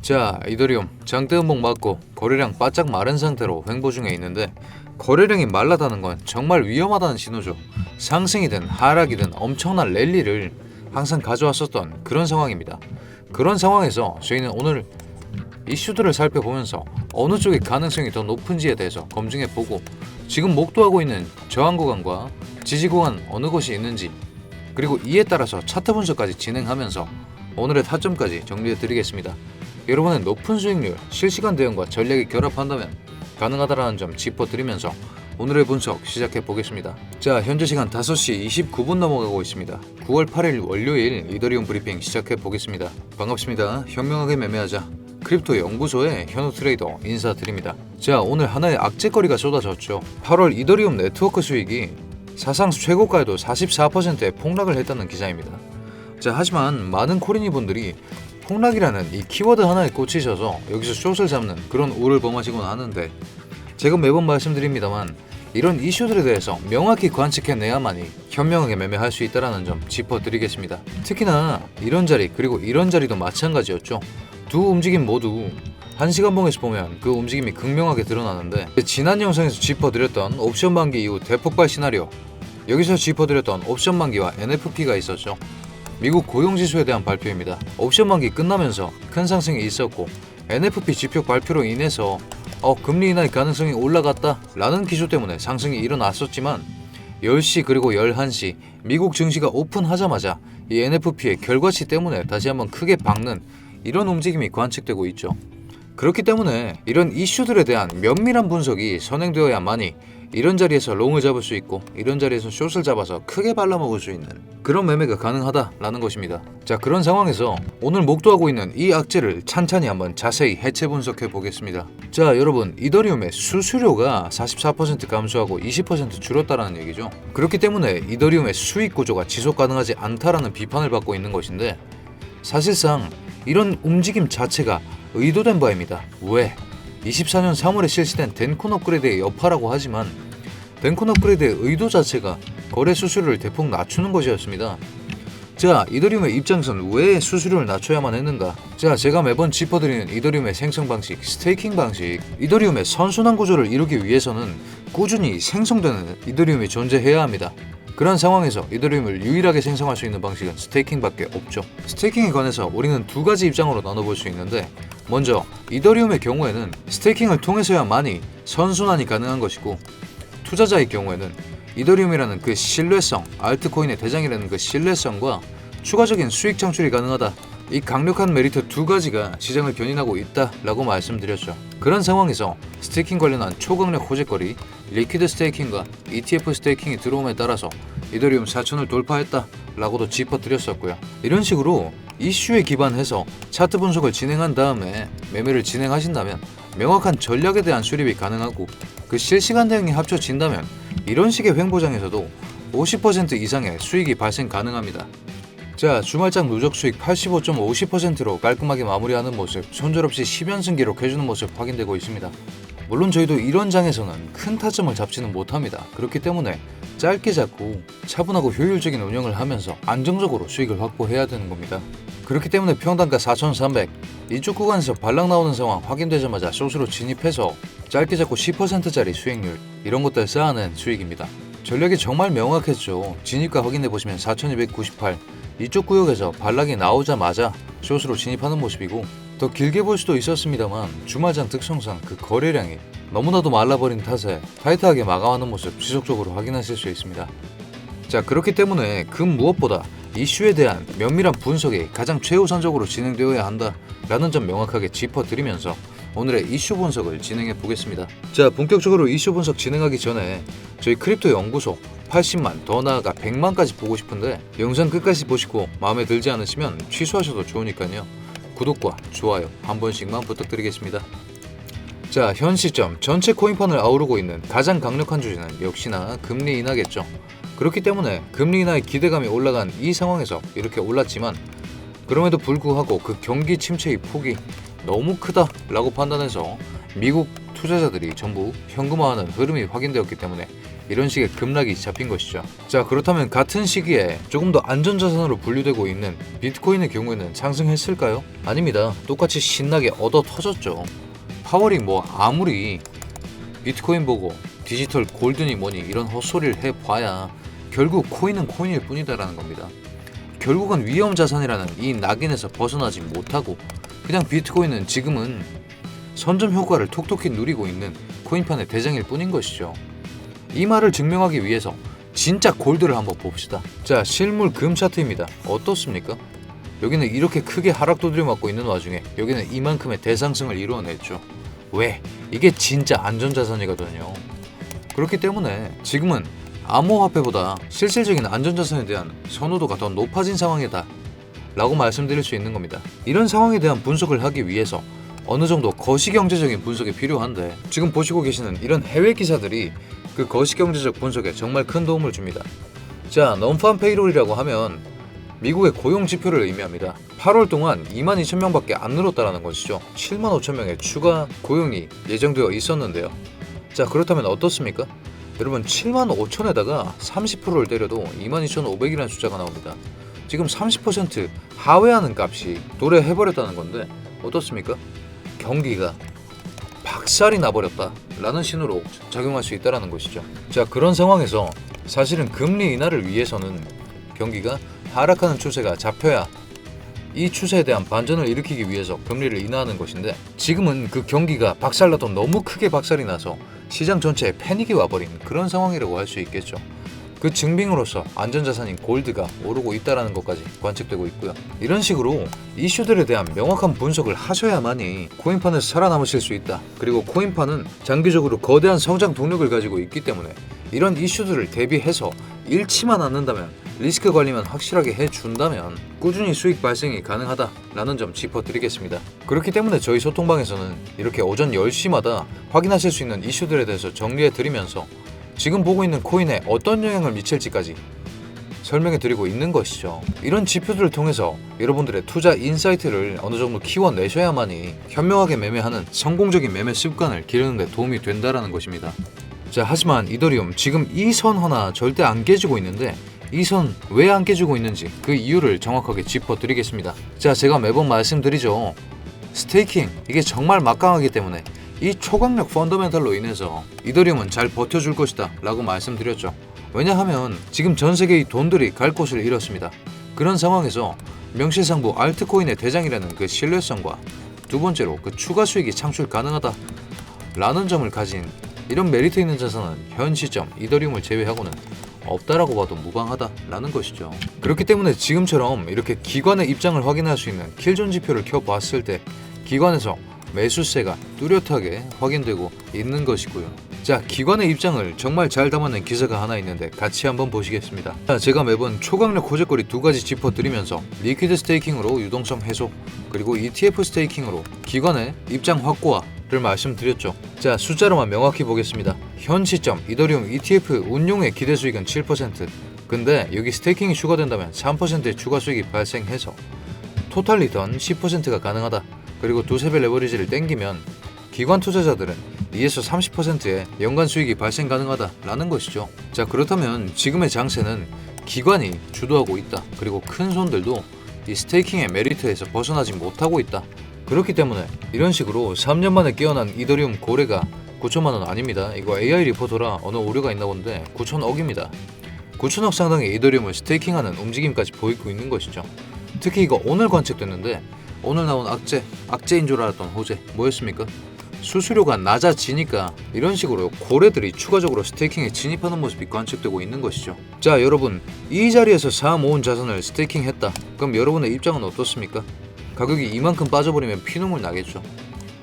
자, 이더리움 장대 음봉 맞고 거래량 바짝 마른 상태로 횡보 중에 있는데, 거래량이 말라다는 건 정말 위험하다는 신호죠. 상승이든 하락이든 엄청난 랠리를 항상 가져왔었던 그런 상황입니다. 그런 상황에서 저희는 오늘 이슈들을 살펴보면서 어느 쪽의 가능성이 더 높은지에 대해서 검증해보고, 지금 목도하고 있는 저항 구간과 지지 구간 어느 곳이 있는지, 그리고 이에 따라서 차트 분석까지 진행하면서 오늘의 타점까지 정리해드리겠습니다. 여러분의 높은 수익률, 실시간 대응과 전략이 결합한다면 가능하다라는 점 짚어드리면서 오늘의 분석 시작해보겠습니다. 자, 현재 시간 5시 29분 넘어가고 있습니다. 9월 8일 월요일 이더리움 브리핑 시작해보겠습니다. 반갑습니다. 현명하게 매매하자 크립토 연구소의 현우 트레이더 인사드립니다. 자, 오늘 하나의 악재거리가 쏟아졌죠. 8월 이더리움 네트워크 수익이 사상 최고가에도 44%의 폭락을 했다는 기사입니다. 자, 하지만 많은 코리니 분들이 폭락이라는 이 키워드 하나에 꽂히셔서 여기서 숏을 잡는 그런 우를 범하시곤 하는데, 제가 매번 말씀드립니다만 이런 이슈들에 대해서 명확히 관측해내야만이 현명하게 매매할 수 있다는 점 짚어드리겠습니다. 특히나 이런 자리 그리고 이런 자리도 마찬가지였죠. 두 움직임 모두 1시간봉에서 보면 그 움직임이 극명하게 드러나는데, 지난 영상에서 짚어드렸던 옵션 만기 이후 대폭발 시나리오, 여기서 짚어드렸던 옵션 만기와 NFP가 있었죠. 미국 고용지수에 대한 발표입니다. 옵션 만기 끝나면서 큰 상승이 있었고, NFP 지표 발표로 인해서 금리 인하의 가능성이 올라갔다 라는 기조 때문에 상승이 일어났었지만, 10시 그리고 11시 미국 증시가 오픈하자마자 이 NFP의 결과치 때문에 다시 한번 크게 박는 이런 움직임이 관측되고 있죠. 그렇기 때문에 이런 이슈들에 대한 면밀한 분석이 선행되어야만이 이런 자리에서 롱을 잡을 수 있고, 이런 자리에서 숏을 잡아서 크게 발라먹을 수 있는 그런 매매가 가능하다라는 것입니다. 자, 그런 상황에서 오늘 목도하고 있는 이 악재를 찬찬히 한번 자세히 해체 분석해 보겠습니다. 자, 여러분, 이더리움의 수수료가 44% 감소하고 20% 줄었다라는 얘기죠. 그렇기 때문에 이더리움의 수익 구조가 지속 가능하지 않다라는 비판을 받고 있는 것인데, 사실상 이런 움직임 자체가 의도된 바입니다. 왜? 24년 3월에 실시된 덴콘 업그레이드의 여파라고 하지만, 덴콘 업그레이드의 의도 자체가 거래 수수료를 대폭 낮추는 것이었습니다. 자, 이더리움의 입장에서는 왜 수수료를 낮춰야만 했는가? 자, 제가 매번 짚어드리는 이더리움의 생성 방식, 스테이킹 방식, 이더리움의 선순환 구조를 이루기 위해서는 꾸준히 생성되는 이더리움이 존재해야 합니다. 그런 상황에서 이더리움을 유일하게 생성할 수 있는 방식은 스테이킹밖에 없죠. 스테이킹에 관해서 우리는 두 가지 입장으로 나눠볼 수 있는데, 먼저 이더리움의 경우에는 스테이킹을 통해서야만이 선순환이 가능한 것이고, 투자자의 경우에는 이더리움이라는 그 신뢰성, 알트코인의 대장이라는 그 신뢰성과 추가적인 수익 창출이 가능하다, 이 강력한 메리트 두 가지가 시장을 견인하고 있다라고 말씀드렸죠. 그런 상황에서 스테이킹 관련한 초강력 호재거리, 리퀴드 스테이킹과 ETF 스테이킹이 들어옴에 따라서 이더리움 4천을 돌파했다라고도 짚어드렸었고요. 이런 식으로 이슈에 기반해서 차트 분석을 진행한 다음에 매매를 진행하신다면 명확한 전략에 대한 수립이 가능하고, 그 실시간 대응이 합쳐진다면 이런 식의 횡보장에서도 50% 이상의 수익이 발생 가능합니다. 자, 주말장 누적 수익 85.50%로 깔끔하게 마무리하는 모습, 손절없이 10연승 기록해주는 모습 확인되고 있습니다. 물론 저희도 이런 장에서는 큰 타점을 잡지는 못합니다. 그렇기 때문에 짧게 잡고 차분하고 효율적인 운영을 하면서 안정적으로 수익을 확보해야 되는 겁니다. 그렇기 때문에 평단가 4,300 이쪽 구간에서 반락 나오는 상황 확인되자마자 숏으로 진입해서 짧게 잡고 10%짜리 수익률, 이런 것들 쌓아낸 수익입니다. 전략이 정말 명확했죠. 진입가 확인해보시면 4,298 이쪽 구역에서 반락이 나오자마자 숏으로 진입하는 모습이고, 더 길게 볼 수도 있었습니다만 주말장 특성상 그 거래량이 너무나도 말라버린 탓에 타이트하게 마감하는 모습 지속적으로 확인하실 수 있습니다. 자, 그렇기 때문에 그 무엇보다 이슈에 대한 면밀한 분석이 가장 최우선적으로 진행되어야 한다라는 점 명확하게 짚어드리면서 오늘의 이슈 분석을 진행해 보겠습니다. 자, 본격적으로 이슈 분석 진행하기 전에 저희 크립토 연구소 80만, 더 나아가 100만까지 보고 싶은데, 영상 끝까지 보시고 마음에 들지 않으시면 취소하셔도 좋으니까요. 구독과 좋아요 한 번씩만 부탁드리겠습니다. 자, 현 시점 전체 코인판을 아우르고 있는 가장 강력한 주제는 역시나 금리 인하겠죠. 그렇기 때문에 금리 인하의 기대감이 올라간 이 상황에서 이렇게 올랐지만, 그럼에도 불구하고 그 경기 침체의 폭이 너무 크다라고 판단해서 미국 투자자들이 전부 현금화하는 흐름이 확인되었기 때문에 이런 식의 급락이 잡힌 것이죠. 자, 그렇다면 같은 시기에 조금 더 안전자산으로 분류되고 있는 비트코인의 경우에는 상승했을까요? 아닙니다. 똑같이 신나게 얻어 터졌죠. 파월이 아무리 비트코인 보고 디지털 골든이 뭐니 이런 헛소리를 해봐야 결국 코인은 코인일 뿐이다라는 겁니다. 결국은 위험 자산이라는 이 낙인에서 벗어나지 못하고 그냥 비트코인은 지금은 선점 효과를 톡톡히 누리고 있는 코인판의 대장일 뿐인 것이죠. 이 말을 증명하기 위해서 진짜 골드를 한번 봅시다. 자, 실물 금 차트입니다. 어떻습니까? 여기는 이렇게 크게 하락 두드려 맞고 있는 와중에 여기는 이만큼의 대상승을 이루어냈죠. 왜? 이게 진짜 안전자산이거든요. 그렇기 때문에 지금은 암호화폐보다 실질적인 안전자산에 대한 선호도가 더 높아진 상황이다 라고 말씀드릴 수 있는 겁니다. 이런 상황에 대한 분석을 하기 위해서 어느 정도 거시경제적인 분석이 필요한데 지금 보시고 계시는 이런 해외 기사들이 그 거시경제적 분석에 정말 큰 도움을 줍니다. 자, non-farm payroll이라고 하면 미국의 고용 지표를 의미합니다. 8월 동안 22,000명밖에 안 늘었다는 것이죠. 75,000명의 추가 고용이 예정되어 있었는데요. 자, 그렇다면 어떻습니까? 여러분 75,000에다가 30%를 때려도 22,500이라는 숫자가 나옵니다. 지금 30% 하회하는 값이 도래해버렸다는 건데 어떻습니까? 경기가 박살이 나버렸다 라는 신호로 작용할 수 있다는 것이죠. 자, 그런 상황에서 사실은 금리 인하를 위해서는 경기가 하락하는 추세가 잡혀야 이 추세에 대한 반전을 일으키기 위해서 금리를 인하하는 것인데 지금은 그 경기가 박살나도 너무 크게 박살이 나서 시장 전체에 패닉이 와버린 그런 상황이라고 할 수 있겠죠. 그 증빙으로서 안전자산인 골드가 오르고 있다는 것까지 관측되고 있고요. 이런 식으로 이슈들에 대한 명확한 분석을 하셔야만이 코인판에서 살아남으실 수 있다. 그리고 코인판은 장기적으로 거대한 성장 동력을 가지고 있기 때문에 이런 이슈들을 대비해서 잃지만 않는다면 리스크 관리만 확실하게 해준다면 꾸준히 수익 발생이 가능하다라는 점 짚어드리겠습니다. 그렇기 때문에 저희 소통방에서는 이렇게 오전 10시마다 확인하실 수 있는 이슈들에 대해서 정리해드리면서 지금 보고 있는 코인에 어떤 영향을 미칠지까지 설명해드리고 있는 것이죠. 이런 지표들을 통해서 여러분들의 투자 인사이트를 어느 정도 키워내셔야만이 현명하게 매매하는 성공적인 매매 습관을 기르는 데 도움이 된다는 것입니다. 자, 하지만 이더리움 지금 이 선 하나 절대 안 깨지고 있는데 이 선 왜 안 깨지고 있는지 그 이유를 정확하게 짚어드리겠습니다. 자, 제가 매번 말씀드리죠. 스테이킹 이게 정말 막강하기 때문에 이 초강력 펀더멘탈로 인해서 이더리움은 잘 버텨줄 것이다 라고 말씀드렸죠. 왜냐하면 지금 전세계의 돈들이 갈 곳을 잃었습니다. 그런 상황에서 명실상부 알트코인의 대장이라는 그 신뢰성과 두 번째로 그 추가 수익이 창출 가능하다 라는 점을 가진 이런 메리트 있는 자산은 현 시점 이더리움을 제외하고는 없다라고 봐도 무방하다라는 것이죠. 그렇기 때문에 지금처럼 이렇게 기관의 입장을 확인할 수 있는 킬존 지표를 켜봤을 때 기관에서 매수세가 뚜렷하게 확인되고 있는 것이고요. 자, 기관의 입장을 정말 잘 담아낸 기사가 하나 있는데 같이 한번 보시겠습니다. 자, 제가 매번 초강력 호재거리 두 가지 짚어드리면서 리퀴드 스테이킹으로 유동성 해소 그리고 ETF 스테이킹으로 기관의 입장 확고화를 말씀드렸죠. 자, 숫자로만 명확히 보겠습니다. 현 시점 이더리움 ETF 운용의 기대 수익은 7%. 근데 여기 스테이킹이 추가된다면 3%의 추가 수익이 발생해서 토탈 리턴 10%가 가능하다. 그리고 두세 배 레버리지를 땡기면 기관 투자자들은 2에서 30%의 연간 수익이 발생 가능하다라는 것이죠. 자, 그렇다면 지금의 장세는 기관이 주도하고 있다. 그리고 큰 손들도 이 스테이킹의 메리트에서 벗어나지 못하고 있다. 그렇기 때문에 이런 식으로 3년 만에 깨어난 이더리움 거래가 9천만 원 아닙니다. 이거 AI 리포터라 어느 오류가 있나 본데 9천억입니다. 9천억 상당의 이더리움을 스테이킹하는 움직임까지 보이고 있는 것이죠. 특히 이거 오늘 관측됐는데 오늘 나온 악재인 줄 알았던 호재 뭐였습니까? 수수료가 낮아지니까 이런 식으로 고래들이 추가적으로 스테이킹에 진입하는 모습이 관측되고 있는 것이죠. 자, 여러분 이 자리에서 모은 자산을 스테이킹했다. 그럼 여러분의 입장은 어떻습니까? 가격이 이만큼 빠져버리면 피눈물 나겠죠.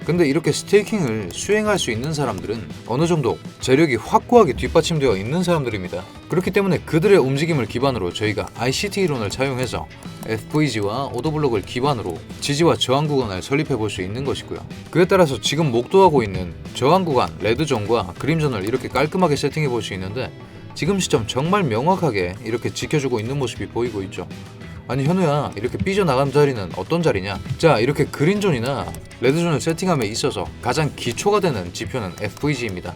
근데 이렇게 스테이킹을 수행할 수 있는 사람들은 어느 정도 재력이 확고하게 뒷받침되어 있는 사람들입니다. 그렇기 때문에 그들의 움직임을 기반으로 저희가 ICT 이론을 차용해서 FVG와 오더블록을 기반으로 지지와 저항 구간을 설립해 볼 수 있는 것이고요. 그에 따라서 지금 목도하고 있는 저항 구간 레드존과 그림존을 이렇게 깔끔하게 세팅해 볼 수 있는데 지금 시점 정말 명확하게 이렇게 지켜주고 있는 모습이 보이고 있죠. 아니 현우야, 이렇게 삐져나간 자리는 어떤 자리냐? 자, 이렇게 그린존이나 레드존을 세팅함에 있어서 가장 기초가 되는 지표는 FVG입니다.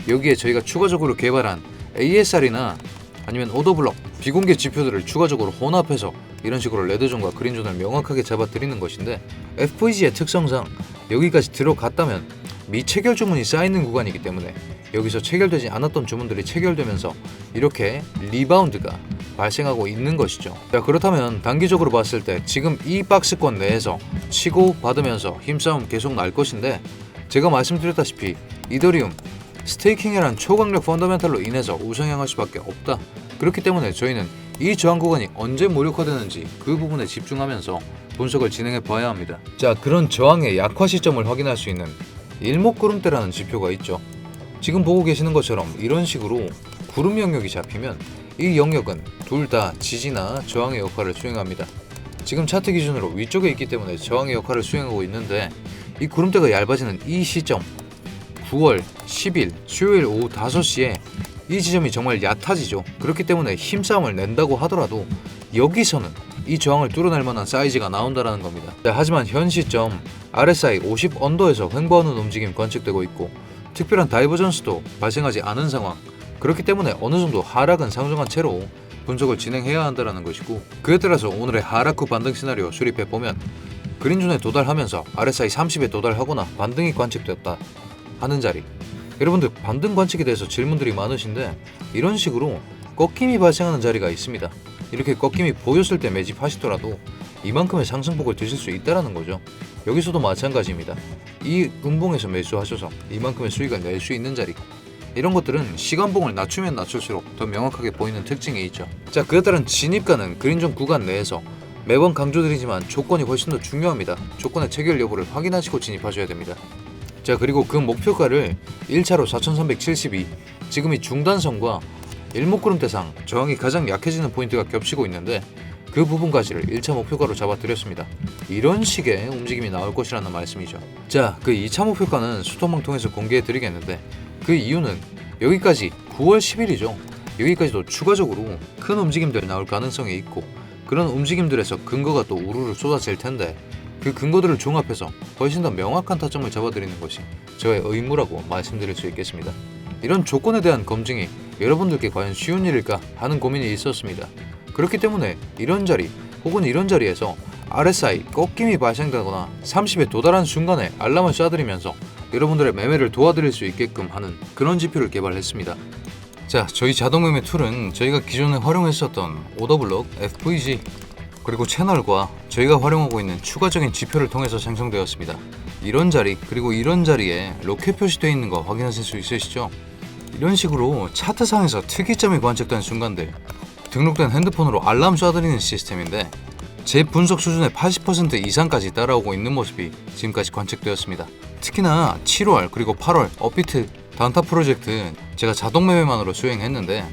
여기에 저희가 추가적으로 개발한 ASR이나 아니면 오더블럭, 비공개 지표들을 추가적으로 혼합해서 이런 식으로 레드존과 그린존을 명확하게 잡아드리는 것인데, FVG의 특성상 여기까지 들어갔다면 미체결 주문이 쌓이는 구간이기 때문에 여기서 체결되지 않았던 주문들이 체결되면서 이렇게 리바운드가 발생하고 있는 것이죠. 자, 그렇다면 단기적으로 봤을 때 지금 이 박스권 내에서 치고 받으면서 힘싸움 계속 날 것인데, 제가 말씀드렸다시피 이더리움 스테이킹이란 초강력 펀더멘탈로 인해서 우상향할 수밖에 없다. 그렇기 때문에 저희는 이 저항 구간이 언제 무력화되는지 그 부분에 집중하면서 분석을 진행해 봐야 합니다. 자, 그런 저항의 약화 시점을 확인할 수 있는 일목구름대라는 지표가 있죠. 지금 보고 계시는 것처럼 이런 식으로 구름 영역이 잡히면 이 영역은 둘 다 지지나 저항의 역할을 수행합니다. 지금 차트 기준으로 위쪽에 있기 때문에 저항의 역할을 수행하고 있는데, 이 구름대가 얇아지는 이 시점 9월 10일 수요일 오후 5시에 이 지점이 정말 얕아지죠. 그렇기 때문에 힘싸움을 낸다고 하더라도 여기서는 이 저항을 뚫어낼 만한 사이즈가 나온다는 겁니다. 하지만 현 시점 RSI 50 언더에서 횡보하는 움직임이 관측되고 있고 특별한 다이버전스도 발생하지 않은 상황, 그렇기 때문에 어느 정도 하락은 상정한 채로 분석을 진행해야 한다는 것이고, 그에 따라서 오늘의 하락 후 반등 시나리오 수립해 보면 그린존에 도달하면서 RSI 30에 도달하거나 반등이 관측되었다 하는 자리, 여러분들 반등 관측에 대해서 질문들이 많으신데 이런 식으로 꺾임이 발생하는 자리가 있습니다. 이렇게 꺾임이 보였을 때 매집하시더라도 이만큼의 상승폭을 드실 수 있다는 거죠. 여기서도 마찬가지입니다. 이 음봉에서 매수하셔서 이만큼의 수익을 낼 수 있는 자리, 이런 것들은 시간봉을 낮추면 낮출수록 더 명확하게 보이는 특징이 있죠. 자, 그에 따른 진입가는 그린존 구간 내에서 매번 강조드리지만 조건이 훨씬 더 중요합니다. 조건의 체결 여부를 확인하시고 진입하셔야 됩니다. 자, 그리고 그 목표가를 1차로 4372, 지금 이 중단선과 일목구름대상 저항이 가장 약해지는 포인트가 겹치고 있는데 그 부분까지를 1차 목표가로 잡아드렸습니다. 이런 식의 움직임이 나올 것이라는 말씀이죠. 자, 그 2차 목표가는 수토망 통해서 공개해드리겠는데 그 이유는 여기까지 9월 10일이죠. 여기까지도 추가적으로 큰 움직임들 나올 가능성이 있고, 그런 움직임들에서 근거가 또 우르르 쏟아질 텐데 그 근거들을 종합해서 훨씬 더 명확한 타점을 잡아드리는 것이 저의 의무라고 말씀드릴 수 있겠습니다. 이런 조건에 대한 검증이 여러분들께 과연 쉬운 일일까 하는 고민이 있었습니다. 그렇기 때문에 이런 자리 혹은 이런 자리에서 RSI 꺾임이 발생되거나 30에 도달한 순간에 알람을 쏴드리면서 여러분들의 매매를 도와드릴 수 있게끔 하는 그런 지표를 개발했습니다. 자, 저희 자동매매 툴은 저희가 기존에 활용했었던 오더블럭, FVG 그리고 채널과 저희가 활용하고 있는 추가적인 지표를 통해서 생성되었습니다. 이런 자리 그리고 이런 자리에 로켓 표시되어 있는 거 확인하실 수 있으시죠? 이런 식으로 차트상에서 특이점이 관측된 순간들 등록된 핸드폰으로 알람 쏴드리는 시스템인데 제 분석 수준의 80% 이상까지 따라오고 있는 모습이 지금까지 관측되었습니다. 특히나 7월 그리고 8월 업비트 단타 프로젝트 제가 자동 매매만으로 수행했는데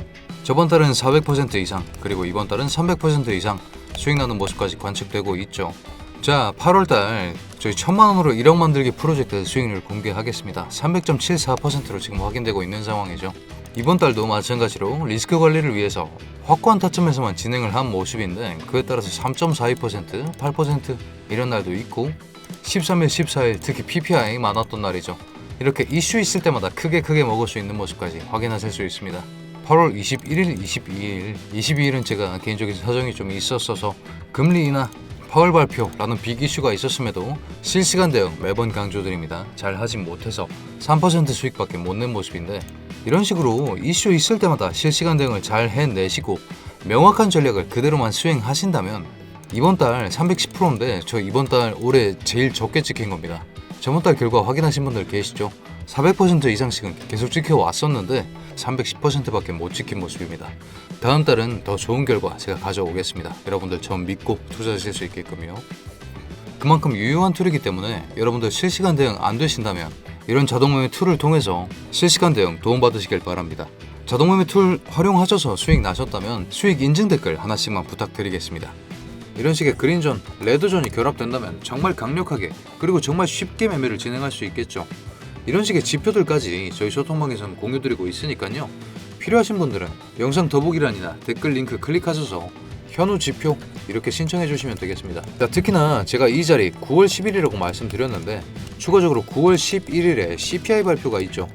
저번 달은 400% 이상 그리고 이번 달은 300% 이상 수익 나는 모습까지 관측되고 있죠. 자, 8월달 저희 1000만원으로 1억 만들기 프로젝트 수익률 공개하겠습니다. 300.74%로 지금 확인되고 있는 상황이죠. 이번 달도 마찬가지로 리스크 관리를 위해서 확고한 타점에서만 진행을 한 모습인데 그에 따라서 3.42%, 8% 이런 날도 있고 13일, 14일 특히 PPI 많았던 날이죠. 이렇게 이슈 있을 때마다 크게 먹을 수 있는 모습까지 확인하실 수 있습니다. 8월 21일, 22일은 제가 개인적인 사정이 좀 있었어서 금리 인하, 파월 발표라는 빅 이슈가 있었음에도 실시간 대응 매번 강조드립니다. 잘 하진 못해서 3% 수익밖에 못 낸 모습인데 이런 식으로 이슈 있을 때마다 실시간 대응을 잘 해내시고 명확한 전략을 그대로만 수행하신다면 이번 달 310%인데 저 이번 달 올해 제일 적게 찍힌 겁니다. 저번 달 결과 확인하신 분들 계시죠? 400% 이상씩은 계속 지켜왔었는데 310%밖에 못 지킨 모습입니다. 다음 달은 더 좋은 결과 제가 가져오겠습니다. 여러분들 전 믿고 투자하실 수 있게끔요. 그만큼 유효한 툴이기 때문에 여러분들 실시간 대응 안 되신다면 이런 자동매매 툴을 통해서 실시간 대응 도움받으시길 바랍니다. 자동매매 툴 활용하셔서 수익 나셨다면 수익 인증 댓글 하나씩만 부탁드리겠습니다. 이런 식의 그린존, 레드존이 결합된다면 정말 강력하게 그리고 정말 쉽게 매매를 진행할 수 있겠죠. 이런 식의 지표들까지 저희 소통방에서는 공유드리고 있으니까요. 필요하신 분들은 영상 더보기란이나 댓글 링크 클릭하셔서 현우 지표 이렇게 신청해 주시면 되겠습니다. 자, 특히나 제가 이 자리 9월 10일이라고 말씀드렸는데 추가적으로 9월 11일에 CPI 발표가 있죠.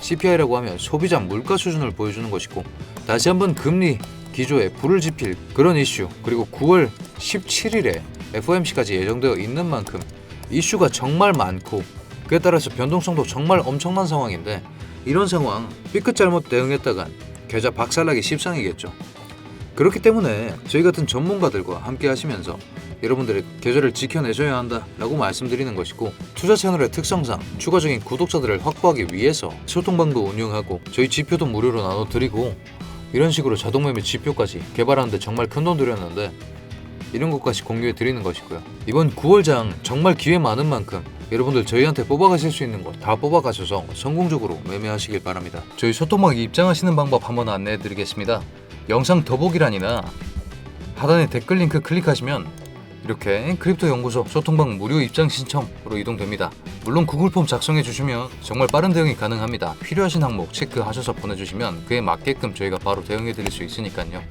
CPI라고 하면 소비자 물가 수준을 보여주는 것이고, 다시 한번 금리 기조에 불을 지필 그런 이슈, 그리고 9월 17일에 FOMC까지 예정되어 있는 만큼 이슈가 정말 많고 그에 따라서 변동성도 정말 엄청난 상황인데, 이런 상황 삐끗 잘못 대응했다간 계좌 박살나기 십상이겠죠. 그렇기 때문에 저희 같은 전문가들과 함께 하시면서 여러분들의 계좌를 지켜내셔야 한다라고 말씀드리는 것이고, 투자 채널의 특성상 추가적인 구독자들을 확보하기 위해서 소통방도 운영하고 저희 지표도 무료로 나눠드리고, 이런 식으로 자동매매 지표까지 개발하는데 정말 큰돈 들였는데 이런 것까지 공유해 드리는 것이고요. 이번 9월장 정말 기회 많은 만큼 여러분들 저희한테 뽑아가실 수 있는 거 다 뽑아가셔서 성공적으로 매매하시길 바랍니다. 저희 소통방 입장하시는 방법 한번 안내해 드리겠습니다. 영상 더보기란이나 하단에 댓글 링크 클릭하시면 이렇게 크립토 연구소 소통방 무료 입장 신청으로 이동됩니다. 물론 구글 폼 작성해 주시면 정말 빠른 대응이 가능합니다. 필요하신 항목 체크하셔서 보내주시면 그에 맞게끔 저희가 바로 대응해 드릴 수 있으니까요.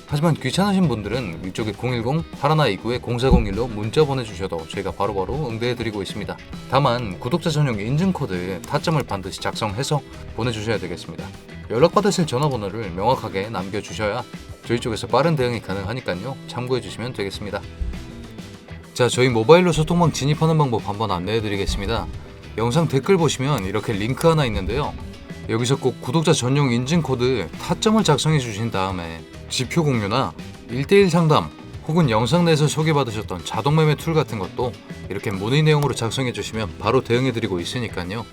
하지만 귀찮으신 분들은 위쪽에 010-8129-0401로 문자 보내주셔도 저희가 바로바로 응대해드리고 있습니다. 다만 구독자 전용 인증코드 타점을 반드시 작성해서 보내주셔야 되겠습니다. 연락받으실 전화번호를 명확하게 남겨주셔야 저희 쪽에서 빠른 대응이 가능하니까요. 참고해주시면 되겠습니다. 자, 저희 모바일로 소통방 진입하는 방법 한번 안내해드리겠습니다. 영상 댓글 보시면 이렇게 링크 하나 있는데요. 여기서 꼭 구독자 전용 인증코드 타점을 작성해 주신 다음에 지표 공유나 1대1 상담 혹은 영상 내에서 소개받으셨던 자동매매 툴 같은 것도 이렇게 문의 내용으로 작성해 주시면 바로 대응해 드리고 있으니까요.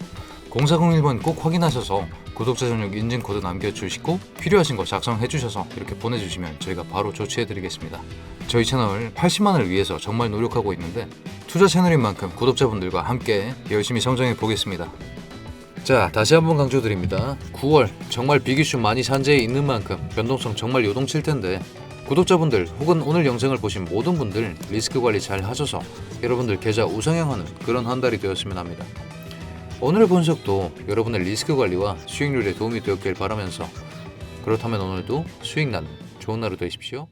0401번 꼭 확인하셔서 구독자 전용 인증코드 남겨주시고 필요하신 거 작성해 주셔서 이렇게 보내주시면 저희가 바로 조치해 드리겠습니다. 저희 채널 80만을 위해서 정말 노력하고 있는데 투자 채널인 만큼 구독자분들과 함께 열심히 성장해 보겠습니다. 자, 다시 한번 강조드립니다. 9월 정말 빅이슈 많이 산재해 있는 만큼 변동성 정말 요동칠 텐데, 구독자분들 혹은 오늘 영상을 보신 모든 분들 리스크 관리 잘 하셔서 여러분들 계좌 우상향하는 그런 한 달이 되었으면 합니다. 오늘의 분석도 여러분의 리스크 관리와 수익률에 도움이 되었길 바라면서, 그렇다면 오늘도 수익 나는 좋은 하루 되십시오.